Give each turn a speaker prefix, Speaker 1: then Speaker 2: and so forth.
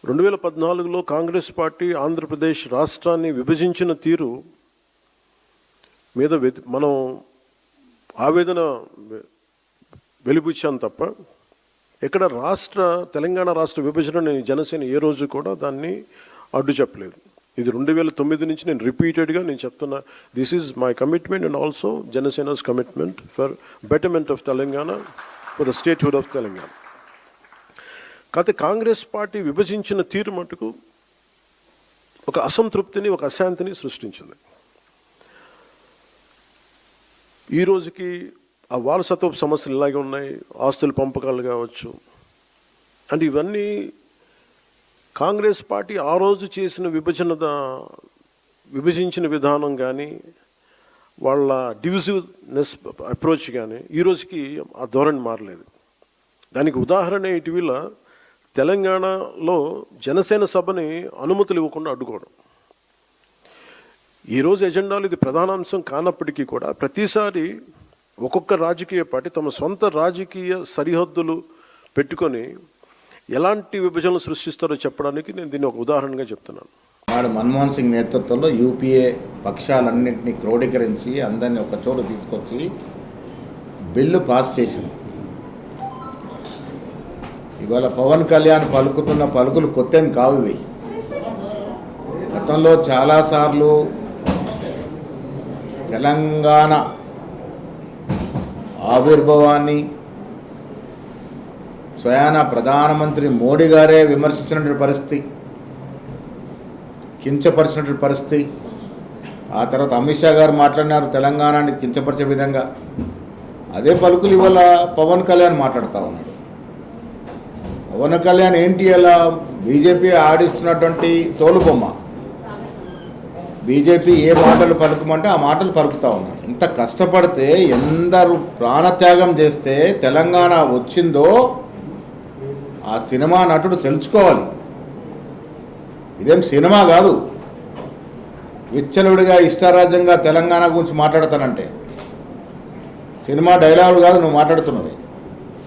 Speaker 1: 2014లో Congress party Andhra Pradesh రాష్ట్రాన్ని విభజించిన తీరు మీద మనం ఆవేదన వెలిబుచ్చాం తప్ప ఇక్కడ తెలంగాణ రాష్ట్ర విభజన జనసేన ఏ రోజు కూడా దాన్ని అడ్డు చెప్పలేదు. ఇది 2009 నుంచి నేను రిపీటెడ్గా చెప్తున్నా, this is my commitment and also Janasena's commitment for betterment of Telangana, for the statehood of Telangana. కాకపోతే కాంగ్రెస్ పార్టీ విభజించిన తీరు మటుకు ఒక అసంతృప్తిని, ఒక అశాంతిని సృష్టించింది. ఈ రోజుకి ఆ వారసత్వపు సమస్యలు ఇలాగే ఉన్నాయి, ఆస్తుల పంపకాలు కావచ్చు. అంటే ఇవన్నీ కాంగ్రెస్ పార్టీ ఆ రోజు చేసిన విభజించిన విధానం కానీ, వాళ్ళ డివిజివ్నెస్ అప్రోచ్ కానీ ఈ రోజుకి ఆ ధోరణి మారలేదు. దానికి ఉదాహరణ ఇటీవల తెలంగాణలో జనసేన సభని అనుమతులు ఇవ్వకుండా అడ్డుకోవడం. ఈరోజు ఎజెండాలు ఇది ప్రధాన అంశం కానప్పటికీ కూడా ప్రతిసారి ఒక్కొక్క రాజకీయ పార్టీ తమ సొంత రాజకీయ సరిహద్దులు పెట్టుకొని ఎలాంటి విభజనలు సృష్టిస్తారో చెప్పడానికి నేను దీన్ని ఒక ఉదాహరణగా చెప్తున్నాను.
Speaker 2: నాడు మన్మోహన్ సింగ్ నేతృత్వంలో యూపీఏ పక్షాలన్నింటినీ క్రోడీకరించి అందరినీ ఒక చోటు తీసుకొచ్చి బిల్లు పాస్ చేసింది. ఇవాళ పవన్ కళ్యాణ్ పలుకుతున్న పలుకులు కొత్తేం కావు. ఇవి గతంలో చాలాసార్లు తెలంగాణ ఆవిర్భావాన్ని స్వయాన ప్రధానమంత్రి మోడీ గారే విమర్శించినటువంటి పరిస్థితి, కించపరిచినటువంటి పరిస్థితి. ఆ తర్వాత అమిత్ షా గారు మాట్లాడినారు తెలంగాణని కించపరిచే విధంగా. అదే పలుకులు ఇవాళ పవన్ కళ్యాణ్ మాట్లాడుతూ ఉన్నాడు. పవన్ కళ్యాణ్ ఏంటి అలా బీజేపీ ఆడిస్తున్నటువంటి తోలుబొమ్మ. బీజేపీ ఏ మాటలు పలుకుమంటే ఆ మాటలు పలుకుతూ ఉన్నాడు. ఎంత కష్టపడితే, ఎందరు ప్రాణత్యాగం చేస్తే తెలంగాణ వచ్చిందో ఆ సినిమా నటుడు తెలుసుకోవాలి. ఇదేం సినిమా కాదు. విచ్చలవిడిగా ఇష్టారాజ్యంగా తెలంగాణ గురించి మాట్లాడతానంటే సినిమా డైలాగులు కాదు నువ్వు మాట్లాడుతున్నవి.